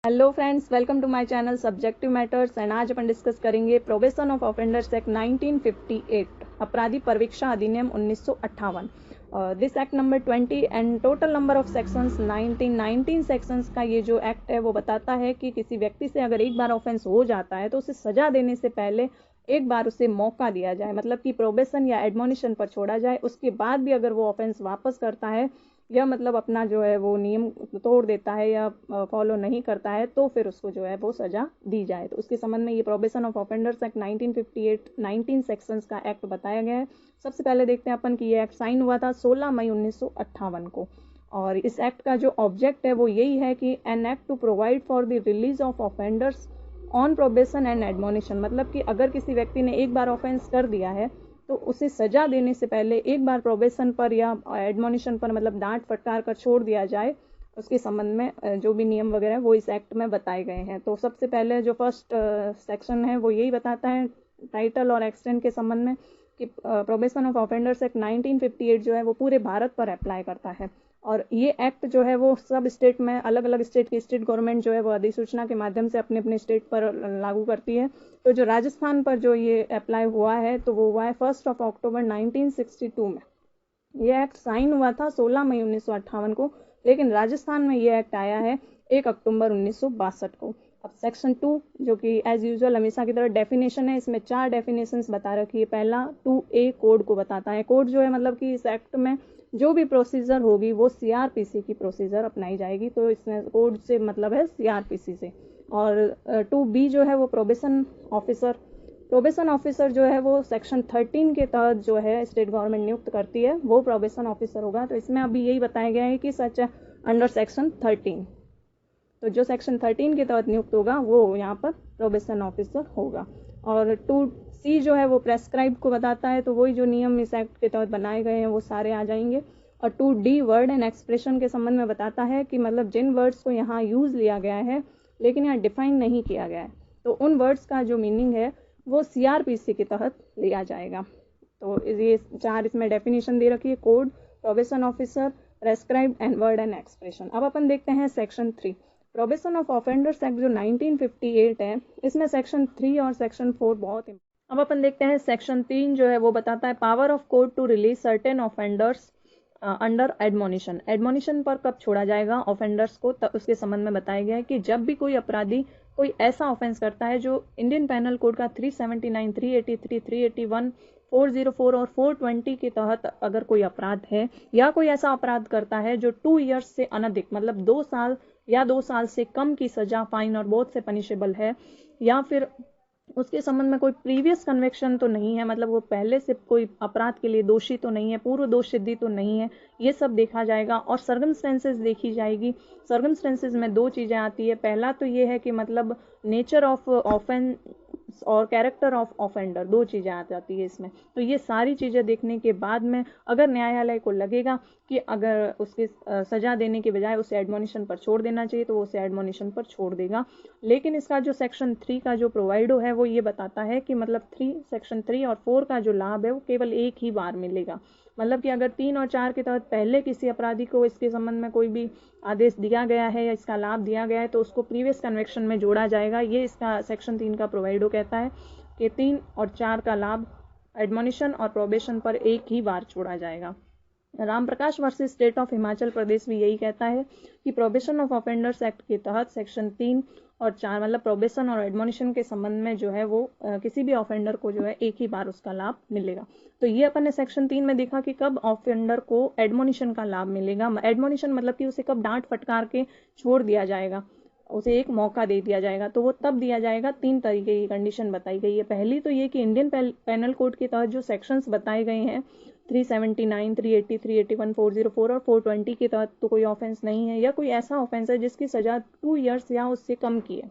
Hello friends, welcome to my channel subjective matters. And आज अपन discuss करेंगे probation of offenders act 1958, अपराधी परवीक्षा अधिनियम 1958। This act number 20 and total number of sections 19 sections का ये जो एक्ट है वो बताता है कि किसी व्यक्ति से अगर एक बार ऑफेंस हो जाता है तो उसे सजा देने से पहले एक बार उसे मौका दिया जाए, मतलब कि प्रोबेशन या एडमोनिशन पर छोड़ा जाए। उसके बाद भी अगर वो ऑफेंस वापस करता है या मतलब अपना जो है वो नियम तोड़ देता है या फॉलो नहीं करता है तो फिर उसको जो है वो सजा दी जाए। तो उसके संबंध में ये probation of offenders act 1958 19 sections का एक्ट बताया गया है। सबसे पहले देखते हैं अपन कि ये एक्ट साइन हुआ था 16 मई 1958 को। और इस एक्ट का जो ऑब्जेक्ट है वो यही है कि an act to provide for the release of offenders on probation and admonition, मतलब कि अगर किसी व्यक्ति ने एक बार ऑफेंस कर दिया है तो उसे सजा देने से पहले एक बार प्रोबेशन पर या एडमोनिशन पर, मतलब डांट फटकार कर छोड़ दिया जाए। उसके संबंध में जो भी नियम वगैरह वो इस एक्ट में बताए गए हैं। तो सबसे पहले जो फर्स्ट सेक्शन है वो यही बताता है टाइटल और एक्सटेंट के संबंध में कि प्रोबेशन ऑफ ऑफेंडर्स एक्ट 1958 जो है वो पूरे भारत पर अप्लाई करता है। और ये एक्ट जो है वो सब स्टेट में, अलग अलग स्टेट की स्टेट गवर्नमेंट जो है वो अधिसूचना के माध्यम से अपने अपने स्टेट पर लागू करती है। तो जो राजस्थान पर जो ये अप्लाई हुआ है तो वो हुआ है 1 अक्टूबर 1962 में। ये एक्ट साइन हुआ था 16 मई 1958 को, लेकिन राजस्थान में ये एक्ट आया है 1 अक्टूबर 1962 को। अब सेक्शन 2 जो कि एज यूजुअल हमेशा की तरह डेफिनेशन है, इसमें 4 डेफिनेशंस बता रखी है। पहला 2A कोड को बताता है। कोड जो है मतलब कि इस एक्ट में जो भी प्रोसीजर होगी वो सीआरपीसी की प्रोसीजर अपनाई जाएगी। तो इसमें कोड से मतलब है सीआरपीसी से। और 2B जो है वो प्रोबेशन ऑफिसर जो है वो सेक्शन 13 के तहत जो है स्टेट गवर्नमेंट नियुक्त करती है, वो प्रोबेशन ऑफिसर होगा। तो इसमें अभी यही बताया गया है कि सच अंडर सेक्शन 13, तो जो सेक्शन 13 के तहत नियुक्त होगा वो यहाँ पर प्रोबेशन ऑफिसर होगा। और 2C जो है वो प्रेस्क्राइब को बताता है, तो वही जो नियम इस एक्ट के तहत बनाए गए हैं वो सारे आ जाएंगे। और 2D वर्ड एंड एक्सप्रेशन के संबंध में बताता है कि मतलब जिन वर्ड्स को यहाँ यूज़ लिया गया है लेकिन यहाँ डिफाइन नहीं किया गया है, तो उन वर्ड्स का जो मीनिंग है वो सीआरपीसी के तहत लिया जाएगा। तो ये 4 इसमें डेफिनेशन दे रखी है: code, probation officer, prescribed and word and expression. अब अपन देखते हैं section 3 probation of offenders act जो 1958 है, इसमें सेक्शन 3 और सेक्शन 4 बहुत। अब अपन देखते हैं सेक्शन 3 जो है वो बताता है power of court to release certain offenders under admonition. Admonition पर कब छोड़ा जाएगा ऑफेंडर्स को, उसके संबंध में बताया गया है कि जब भी कोई अपराधी कोई ऐसा ऑफेंस करता है जो इंडियन पैनल कोड का 379, 383, 381, 404 और 420 के तहत अगर कोई अपराध है या कोई ऐसा अपराध करता है जो 2 ईयर्स से अनधिक, मतलब 2 साल या 2 साल से कम की सजा, फाइन और बोथ से पनिशेबल है, या फिर उसके संबंध में कोई प्रीवियस कन्विक्शन तो नहीं है, मतलब वो पहले से कोई अपराध के लिए दोषी तो नहीं है, पूर्व दोष सिद्धि तो नहीं है, ये सब देखा जाएगा। और सर्कमस्टेंसेस देखी जाएगी। सर्कमस्टेंसेस में 2 चीज़ें आती है। पहला तो ये है कि मतलब नेचर ऑफ ऑफेंस और कैरेक्टर ऑफ ऑफेंडर, 2 चीज़ें आ जाती है इसमें। तो ये सारी चीज़ें देखने के बाद में अगर न्यायालय को लगेगा कि अगर उसकी सजा देने के बजाय उसे एडमोनिशन पर छोड़ देना चाहिए तो वो उसे एडमोनिशन पर छोड़ देगा। लेकिन इसका जो सेक्शन 3 का जो प्रोवाइडो है वो ये बताता है कि मतलब सेक्शन 3 और 4 का जो लाभ है वो केवल एक ही बार मिलेगा। मतलब कि अगर 3 और 4 के तहत पहले किसी अपराधी को इसके संबंध में कोई भी आदेश दिया गया है या इसका लाभ दिया गया है तो उसको प्रीवियस कन्विक्शन में जोड़ा जाएगा। ये इसका सेक्शन 3 का प्रोवाइडो कहता है कि 3 और 4 का लाभ एडमोनिशन और प्रोबेशन पर एक ही बार छोड़ा जाएगा। Ramprakash versus state of Himachal Pradesh भी यही कहता है कि प्रोबेशन ऑफ ऑफेंडर्स एक्ट के तहत सेक्शन 3 और 4, मतलब प्रोबेशन और एडमोनिशन के संबंध में जो है वो किसी भी ऑफेंडर को जो है एक ही बार उसका लाभ मिलेगा। तो ये अपन ने सेक्शन 3 में देखा कि कब ऑफेंडर को एडमोनिशन का लाभ मिलेगा। एडमोनिशन मतलब कि उसे कब डांट फटकार के छोड़ दिया जाएगा, उसे एक मौका दे दिया जाएगा। तो वो तब दिया जाएगा। 3 तरीके की कंडीशन बताई गई है। पहली तो ये कि इंडियन पैनल कोड के तहत जो सेक्शंस बताए गए हैं 379, 380, 381, 404 और 420 के तहत तो कोई ऑफेंस नहीं है, या कोई ऐसा ऑफेंस है जिसकी सजा 2 ईयर्स या उससे कम की है,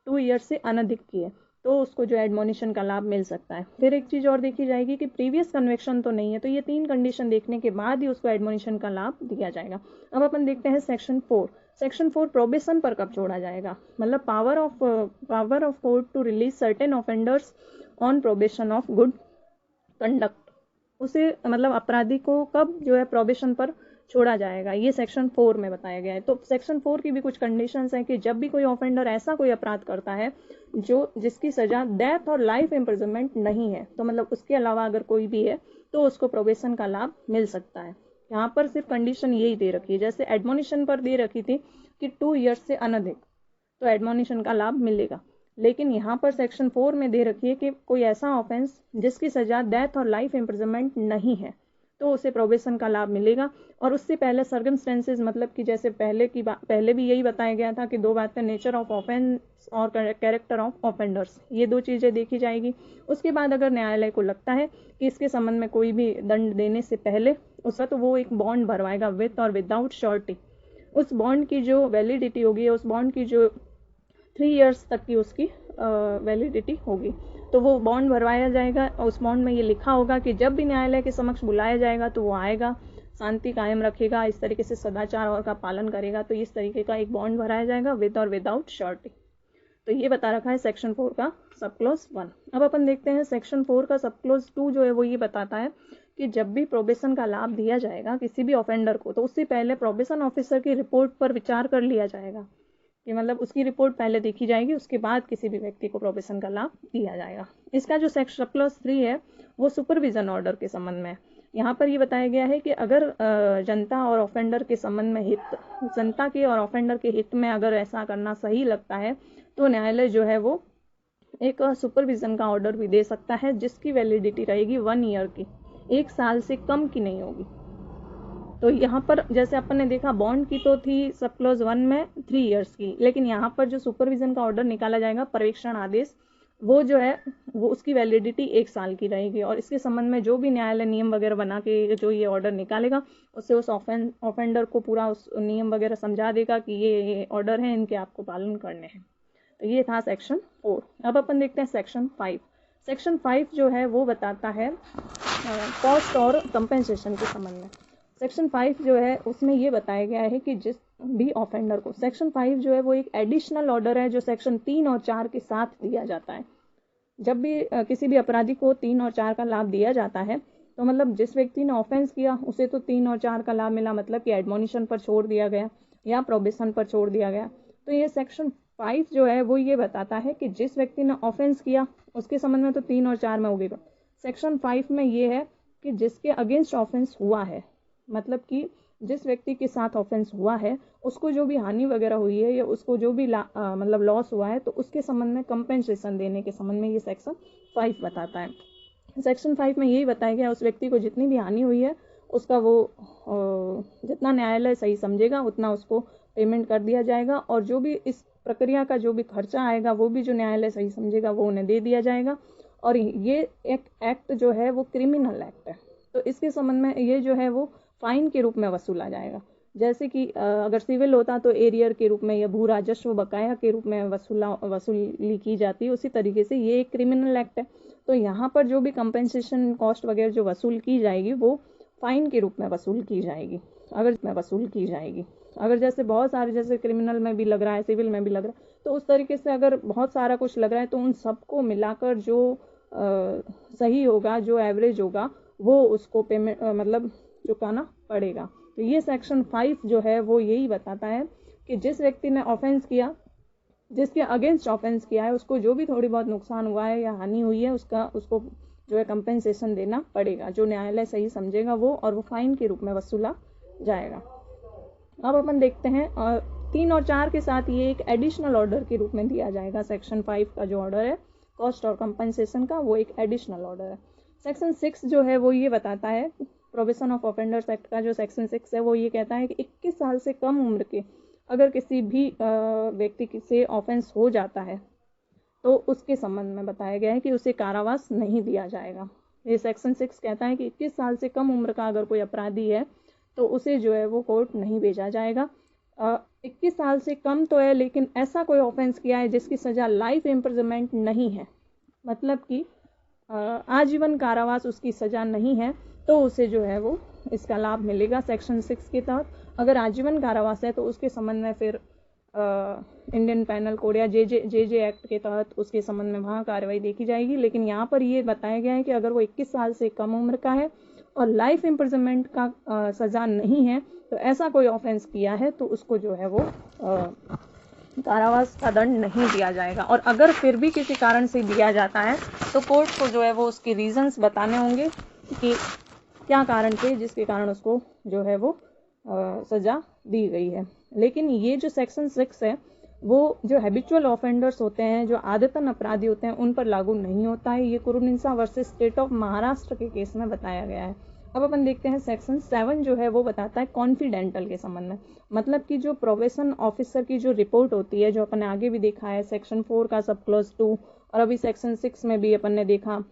2 ईयर्स से अनधिक की है, तो उसको जो एडमोनिशन का लाभ मिल सकता है। फिर एक चीज़ और देखी जाएगी कि प्रीवियस कन्विक्शन तो नहीं है। तो ये 3 कंडीशन देखने के बाद ही उसको एडमोनिशन का लाभ दिया जाएगा। अब अपन देखते हैं सेक्शन 4। सेक्शन 4 प्रोबेशन पर कब छोड़ा जाएगा, मतलब power of court to release certain offenders on probation of good conduct. उसे मतलब अपराधी को कब जो है प्रोबेशन पर छोड़ा जाएगा। ये सेक्शन 4 में बताया गया है। तो सेक्शन 4 की भी कुछ कंडीशंस हैं कि जब भी कोई ऑफेंडर ऐसा कोई अपराध करता है जिसकी सजा डेथ और लाइफ इम्प्रिजनमेंट नहीं है, तो मतलब उसके अलावा अगर कोई भी है तो उसको प्रोबेशन का लाभ मिल सकता है। यहाँ पर सिर्फ कंडीशन यही दे रखी है, जैसे एडमोनिशन पर दे रखी थी कि 2 ईयर्स से अनधिक, तो एडमोनिशन का लाभ मिलेगा। लेकिन यहाँ पर सेक्शन 4 में दे रखी है कि कोई ऐसा ऑफेंस जिसकी सजा डेथ और लाइफ इम्प्रिजनमेंट नहीं है तो उसे प्रोबेशन का लाभ मिलेगा। और उससे पहले सर्कमस्टेंसेस, मतलब कि जैसे पहले भी यही बताया गया था कि 2 बातें, नेचर ऑफ ऑफेंस और कैरेक्टर ऑफ ऑफेंडर्स, ये 2 चीज़ें देखी जाएगी। उसके बाद अगर न्यायालय को लगता है कि इसके संबंध में कोई भी दंड देने से पहले उसका, तो वो एक बॉन्ड भरवाएगा विथ और विदाउट श्योरिटी। उस बॉन्ड की जो वैलिडिटी होगी, उस बॉन्ड की जो 3 ईयर्स तक की उसकी वैलिडिटी होगी, तो वो बॉन्ड भरवाया जाएगा। और उस बॉन्ड में ये लिखा होगा कि जब भी न्यायालय के समक्ष बुलाया जाएगा तो वो आएगा, शांति कायम रखेगा, इस तरीके से सदाचार और का पालन करेगा। तो इस तरीके का एक बॉन्ड भराया जाएगा विद और विदाउट श्योरिटी। तो ये बता रखा है सेक्शन 4 का सब क्लोज 1। अब अपन देखते हैं सेक्शन 4 का सब क्लोज 2 जो है वो ये बताता है कि जब भी प्रोबेशन का लाभ दिया जाएगा किसी भी ऑफेंडर को, तो उससे पहले प्रोबेशन ऑफिसर की रिपोर्ट पर विचार कर लिया जाएगा, कि मतलब उसकी रिपोर्ट पहले देखी जाएगी, उसके बाद किसी भी व्यक्ति को प्रोबेशन का लाभ दिया जाएगा। इसका जो सेक्शन क्लॉज 3 है वो सुपरविजन ऑर्डर के संबंध में। यहाँ पर ये बताया गया है कि अगर जनता और ऑफेंडर के संबंध में जनता के और ऑफेंडर के हित में अगर ऐसा करना सही लगता है तो न्यायालय जो है वो एक सुपरविजन का ऑर्डर भी दे सकता है, जिसकी वैलिडिटी रहेगी 1 ईयर की, 1 साल से कम की नहीं होगी। तो यहाँ पर जैसे अपन ने देखा बॉन्ड की तो थी सब क्लोज 1 में 3 ईयर्स की, लेकिन यहाँ पर जो सुपरविजन का ऑर्डर निकाला जाएगा, पर्यवेक्षण आदेश, वो जो है वो उसकी वैलिडिटी 1 साल की रहेगी। और इसके संबंध में जो भी न्यायालय नियम वगैरह बना के जो ये ऑर्डर निकालेगा, उससे उस ऑफेंडर को पूरा उस नियम वगैरह समझा देगा कि ये ऑर्डर है, इनके आपको पालन करने हैं। तो ये था सेक्शन 4। अब अपन देखते हैं सेक्शन 5। सेक्शन 5 जो है वो बताता है कॉस्ट और कंपेंसेशन के संबंध में। सेक्शन 5 जो है उसमें ये बताया गया है कि जिस भी ऑफेंडर को, सेक्शन 5 जो है वो एक एडिशनल ऑर्डर है जो सेक्शन 3 और 4 के साथ दिया जाता है। जब भी किसी भी अपराधी को 3 और 4 का लाभ दिया जाता है, तो मतलब जिस व्यक्ति ने ऑफेंस किया उसे तो 3 और 4 का लाभ मिला, मतलब कि एडमोनिशन पर छोड़ दिया गया या प्रोबेशन पर छोड़ दिया गया। तो ये सेक्शन 5 जो है वो ये बताता है कि जिस व्यक्ति ने ऑफेंस किया उसके संबंध में तो 3 और 4 में होगा। सेक्शन 5 में ये है कि जिसके अगेंस्ट ऑफेंस हुआ है, मतलब कि जिस व्यक्ति के साथ ऑफेंस हुआ है उसको जो भी हानि वगैरह हुई है या उसको जो भी मतलब लॉस हुआ है, तो उसके संबंध में कंपेंसेशन देने के संबंध में ये सेक्शन 5 बताता है। सेक्शन 5 में यही बताया गया उस व्यक्ति को जितनी भी हानि हुई है उसका वो जितना न्यायालय सही समझेगा उतना उसको पेमेंट कर दिया जाएगा, और जो भी इस प्रक्रिया का जो भी खर्चा आएगा वो भी जो न्यायालय सही समझेगा वो उन्हें दे दिया जाएगा। और ये एक एक्ट जो है वो क्रिमिनल एक्ट है, तो इसके संबंध में ये जो है वो फाइन के रूप में वसूला जाएगा। जैसे कि अगर सिविल होता तो एरियर के रूप में या भू राजस्व बकाया के रूप में वसूली की जाती है, उसी तरीके से ये एक क्रिमिनल एक्ट है। तो यहाँ पर जो भी कंपेंसेशन कॉस्ट वगैरह जो वसूल की जाएगी वो फाइन के रूप में वसूल की जाएगी। अगर जैसे बहुत सारे, जैसे क्रिमिनल में भी लग रहा है, सिविल में भी लग रहा है, तो उस तरीके से अगर बहुत सारा कुछ लग रहा है तो उन सबको मिलाकर जो सही होगा, जो एवरेज होगा, वो उसको पेमेंट मतलब चुकाना पड़ेगा। तो ये सेक्शन 5 जो है वो यही बताता है कि जिस व्यक्ति ने ऑफेंस किया, जिसके अगेंस्ट ऑफेंस किया है, उसको जो भी थोड़ी बहुत नुकसान हुआ है या हानि हुई है उसको जो है कंपेंसेशन देना पड़ेगा, जो न्यायालय सही समझेगा वो, और वो फाइन के रूप में वसूला जाएगा। अब अपन देखते हैं 3 और 4 के साथ ये एक एडिशनल ऑर्डर के रूप में दिया जाएगा। सेक्शन 5 का जो ऑर्डर है कॉस्ट और कंपेंसेशन का, वो एक एडिशनल ऑर्डर है। सेक्शन 6 जो है वो ये बताता है, प्रोबेशन ऑफ ऑफेंडर्स एक्ट का जो सेक्शन 6 है वो ये कहता है कि 21 साल से कम उम्र के अगर किसी भी व्यक्ति से ऑफेंस हो जाता है तो उसके संबंध में बताया गया है कि उसे कारावास नहीं दिया जाएगा। ये सेक्शन 6 कहता है कि 21 साल से कम उम्र का अगर कोई अपराधी है तो उसे जो है वो कोर्ट नहीं भेजा जाएगा। 21 साल से कम तो है, लेकिन ऐसा कोई ऑफेंस किया है जिसकी सज़ा लाइफ इम्प्रिजनमेंट नहीं है, मतलब कि आजीवन कारावास उसकी सज़ा नहीं है, तो उसे जो है वो इसका लाभ मिलेगा सेक्शन 6 के तहत। अगर आजीवन कारावास है तो उसके संबंध में फिर इंडियन पैनल कोड या जे एक्ट के तहत उसके संबंध में वहाँ कार्रवाई देखी जाएगी। लेकिन यहाँ पर ये बताया गया है कि अगर वो 21 साल से कम उम्र का है और लाइफ इम्प्रिजनमेंट का सज़ा नहीं है, तो ऐसा कोई ऑफेंस किया है तो उसको जो है वो कारावास का दंड नहीं दिया जाएगा। और अगर फिर भी किसी कारण से दिया जाता है तो कोर्ट को जो है वो उसके रीजंस बताने होंगे कि क्या कारण थे जिसके कारण उसको जो है वो सज़ा दी गई है। लेकिन ये जो सेक्शन 6 है वो जो हैबिचुअल ऑफेंडर्स होते हैं, जो आदतन अपराधी होते हैं, उन पर लागू नहीं होता है। ये कुरुनिंसा वर्सेस स्टेट ऑफ महाराष्ट्र के केस में बताया गया है। अब अपन देखते हैं सेक्शन 7 जो है वो बताता है कॉन्फिडेंटल के संबंध में, मतलब कि जो प्रोबेशन ऑफिसर की जो रिपोर्ट होती है, जो अपन ने आगे भी देखा है सेक्शन 4 का सब क्लॉज 2 और अभी सेक्शन 6 में भी अपन ने देखा,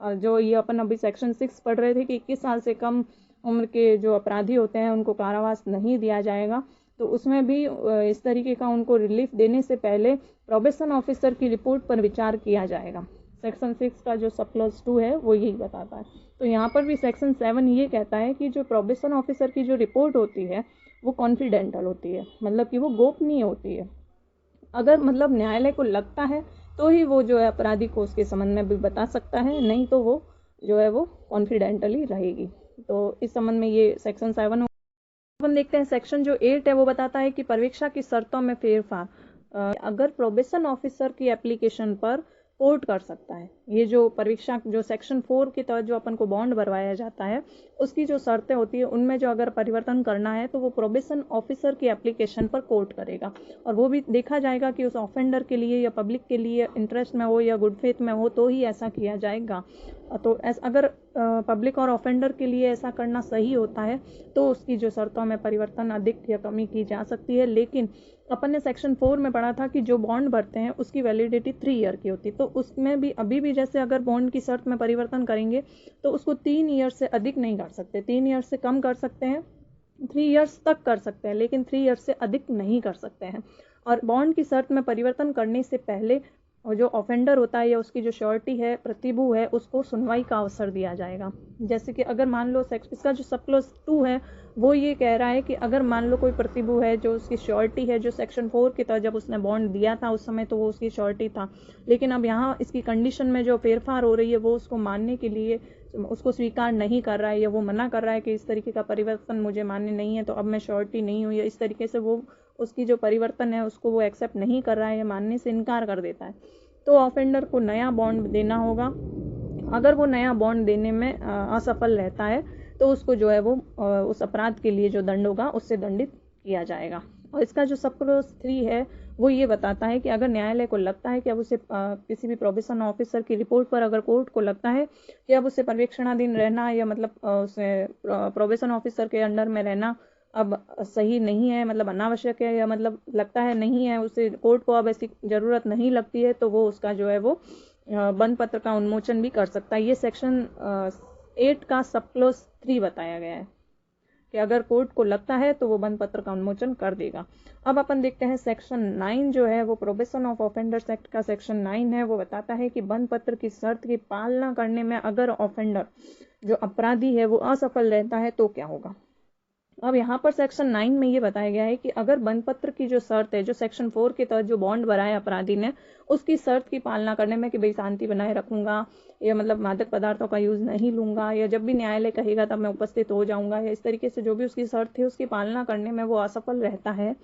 जो ये अपन अभी सेक्शन 6 पढ़ रहे थे कि 21 साल से कम उम्र के जो अपराधी होते हैं उनको कारावास नहीं दिया जाएगा, तो उसमें भी इस तरीके का उनको रिलीफ देने से पहले प्रोबेशन ऑफिसर की रिपोर्ट पर विचार किया जाएगा। सेक्शन 6 का जो सब क्लॉज 2 है वो यही बताता है। तो यहाँ पर भी सेक्शन 7 ये कहता है कि जो प्रोबेशन ऑफिसर की जो रिपोर्ट होती है वो कॉन्फिडेंटल होती है, मतलब कि वो गोपनीय होती है। अगर मतलब न्यायालय को लगता है तो ही वो जो है अपराधी को उसके संबंध में भी बता सकता है, नहीं तो वो जो है वो कॉन्फिडेंटली रहेगी। तो इस संबंध में ये सेक्शन 7। अपन देखते हैं सेक्शन जो 8 है वो बताता है कि परीक्षा की शर्तों में फेरफार अगर प्रोबेशन ऑफिसर की एप्लीकेशन पर कोर्ट कर सकता है। ये जो परीक्षा जो सेक्शन 4 के तहत जो अपन को बॉन्ड भरवाया जाता है उसकी जो शर्तें होती है उनमें जो अगर परिवर्तन करना है तो वो प्रोबेशन ऑफिसर की एप्लीकेशन पर कोर्ट करेगा, और वो भी देखा जाएगा कि उस ऑफेंडर के लिए या पब्लिक के लिए इंटरेस्ट में हो या गुड फेथ में हो तो ही ऐसा किया जाएगा। तो अगर पब्लिक और ऑफेंडर के लिए ऐसा करना सही होता है तो उसकी जो शर्तों में परिवर्तन अधिक या कमी की जा सकती है। लेकिन अपन ने सेक्शन 4 में पढ़ा था कि जो बॉन्ड भरते हैं उसकी वैलिडिटी 3 ईयर की होती है, तो उसमें भी अभी भी जैसे अगर बॉन्ड की शर्त में परिवर्तन करेंगे तो उसको 3 ईयर से अधिक नहीं कर सकते, 3 ईयर से कम कर सकते हैं, 3 ईयर्स तक कर सकते हैं, लेकिन 3 ईयर से अधिक नहीं कर सकते हैं। और बॉन्ड की शर्त में परिवर्तन करने से पहले और जो ऑफेंडर होता है या उसकी जो श्योरिटी है, प्रतिभू है, उसको सुनवाई का अवसर दिया जाएगा। जैसे कि अगर मान लो इसका जो सब क्लॉज 2 है वो ये कह रहा है कि अगर मान लो कोई प्रतिभू है जो उसकी श्योरिटी है, जो सेक्शन 4 के तहत जब उसने बॉन्ड दिया था उस समय तो वो उसकी श्योरिटी था, लेकिन अब यहाँ इसकी कंडीशन में जो फेरफार हो रही है वो उसको मानने के लिए उसको स्वीकार नहीं कर रहा है या वो मना कर रहा है कि इस तरीके का परिवर्तन मुझे मान्य नहीं है तो अब मैं श्योरिटी नहीं हूँ, या इस तरीके से वो उसकी जो परिवर्तन है उसको वो एक्सेप्ट नहीं कर रहा है या मानने से इनकार कर देता है, तो ऑफेंडर को नया बॉन्ड देना होगा। अगर वो नया बॉन्ड देने में असफल रहता है तो उसको जो है वो उस अपराध के लिए जो दंड होगा उससे दंडित किया जाएगा। और इसका जो सब क्लॉज 3 है वो ये बताता है कि अगर न्यायालय को लगता है कि अब उसे किसी भी प्रोबेशन ऑफिसर की रिपोर्ट पर अगर कोर्ट को लगता है कि अब उसे पर्यवेक्षणाधीन रहना या मतलब उसे प्रोबेशन ऑफिसर के अंडर में रहना अब सही नहीं है, मतलब अनावश्यक है, या मतलब लगता है नहीं है, उसे कोर्ट को अब ऐसी ज़रूरत नहीं लगती है, तो वो उसका जो है वो बंद पत्र का उन्मोचन भी कर सकता है। ये सेक्शन 8 का सब क्लॉज 3 बताया गया है कि अगर कोर्ट को लगता है तो वो बंद पत्र का उन्मोचन कर देगा। अब अपन देखते हैं सेक्शन 9 जो है वो प्रोबेशन ऑफ ऑफेंडर्स एक्ट का सेक्शन 9 है, वो बताता है कि बंद पत्र की शर्त की पालना करने में अगर ऑफेंडर जो अपराधी है वो असफल रहता है तो क्या होगा। अब यहाँ पर सेक्शन 9 में ये बताया गया है कि अगर बंद पत्र की जो शर्त है, जो सेक्शन 4 के तहत जो बॉन्ड भरा है अपराधी ने, उसकी शर्त की पालना करने में कि भाई शांति बनाए रखूंगा या मतलब मादक पदार्थों का यूज नहीं लूंगा या जब भी न्यायालय कहेगा तब मैं उपस्थित हो जाऊंगा, या इस तरीके से जो भी उसकी शर्त थी उसकी पालना करने में वो असफल रहता है,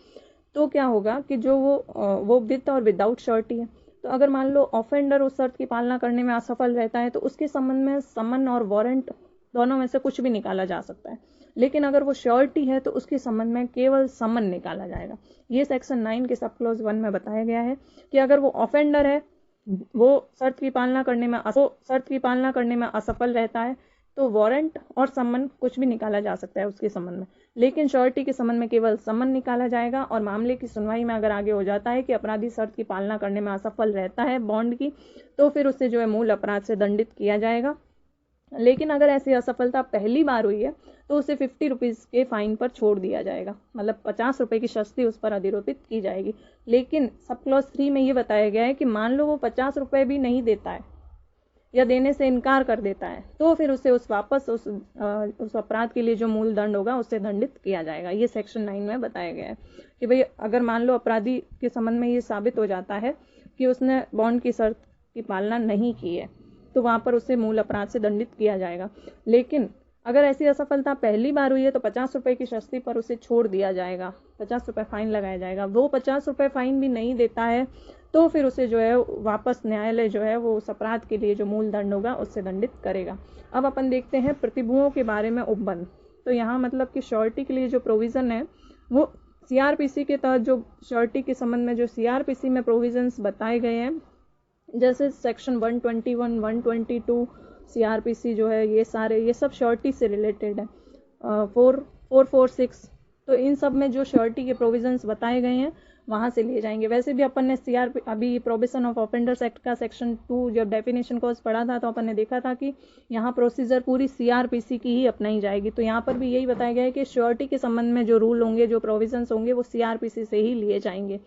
तो क्या होगा कि जो वो विद और विदाउट श्योरिटी है, तो अगर मान लो ऑफेंडर उस शर्त की पालना करने में असफल रहता है तो उसके संबंध में समन और वारंट दोनों में से कुछ भी निकाला जा सकता है। लेकिन अगर वो श्योरिटी है तो उसके संबंध में केवल समन निकाला जाएगा। ये सेक्शन 9 के सब क्लॉज 1 में बताया गया है कि अगर वो ऑफेंडर है, वो शर्त की पालना करने में असफल रहता है तो वारंट और समन कुछ भी निकाला जा सकता है उसके संबंध में, लेकिन श्योरिटी के संबंध में केवल समन निकाला जाएगा। और मामले की सुनवाई में अगर आगे हो जाता है कि अपराधी शर्त की पालना करने में असफल रहता है बॉन्ड की, तो फिर उससे जो है मूल अपराध से दंडित किया जाएगा। लेकिन अगर ऐसी असफलता पहली बार हुई है तो उसे 50 रुपीज़ के फाइन पर छोड़ दिया जाएगा, मतलब 50 रुपये की शस्ती उस पर अधिरोपित की जाएगी। लेकिन सब क्लॉज 3 में ये बताया गया है कि मान लो वो 50 रुपये भी नहीं देता है या देने से इनकार कर देता है तो फिर उसे उस अपराध के लिए जो मूल दंड होगा उससे दंडित किया जाएगा। ये सेक्शन 9 में बताया गया है कि भाई अगर मान लो अपराधी के संबंध में ये साबित हो जाता है कि उसने बॉन्ड की शर्त की पालना नहीं की है तो वहाँ पर उसे मूल अपराध से दंडित किया जाएगा। लेकिन अगर ऐसी असफलता पहली बार हुई है तो 50 रुपये की शस्ती पर उसे छोड़ दिया जाएगा, 50 रुपये फाइन लगाया जाएगा। वो 50 रुपये फाइन भी नहीं देता है तो फिर उसे जो है वापस न्यायालय जो है वो उस अपराध के लिए जो मूल दंड होगा उससे दंडित करेगा। अब अपन देखते हैं प्रतिभुओं के बारे में उपबंध। तो यहाँ मतलब कि श्योरिटी के लिए जो प्रोविज़न है वो सीआरपीसी के तहत जो श्योरिटी के संबंध में जो सीआरपीसी में प्रोविजंस बताए गए हैं, जैसे सेक्शन 121, 122 सीआरपीसी जो है ये सब श्योरिटी से रिलेटेड है। 446, तो इन सब में जो श्योरिटी के प्रोविजंस बताए गए हैं वहाँ से लिए जाएंगे। वैसे भी अपन ने सीआरपी अभी प्रोहिबिशन ऑफ ऑफेंडर्स एक्ट का सेक्शन 2 जब डेफिनेशन कोर्स पढ़ा था तो अपन ने देखा था कि यहाँ प्रोसीजर पूरी सीआरपीसी की ही अपनाई जाएगी। तो यहाँ पर भी यही बताया गया है कि श्योरिटी के संबंध में जो रूल होंगे, जो प्रोविजंस होंगे वो सीआरपीसी से ही लिए जाएंगे।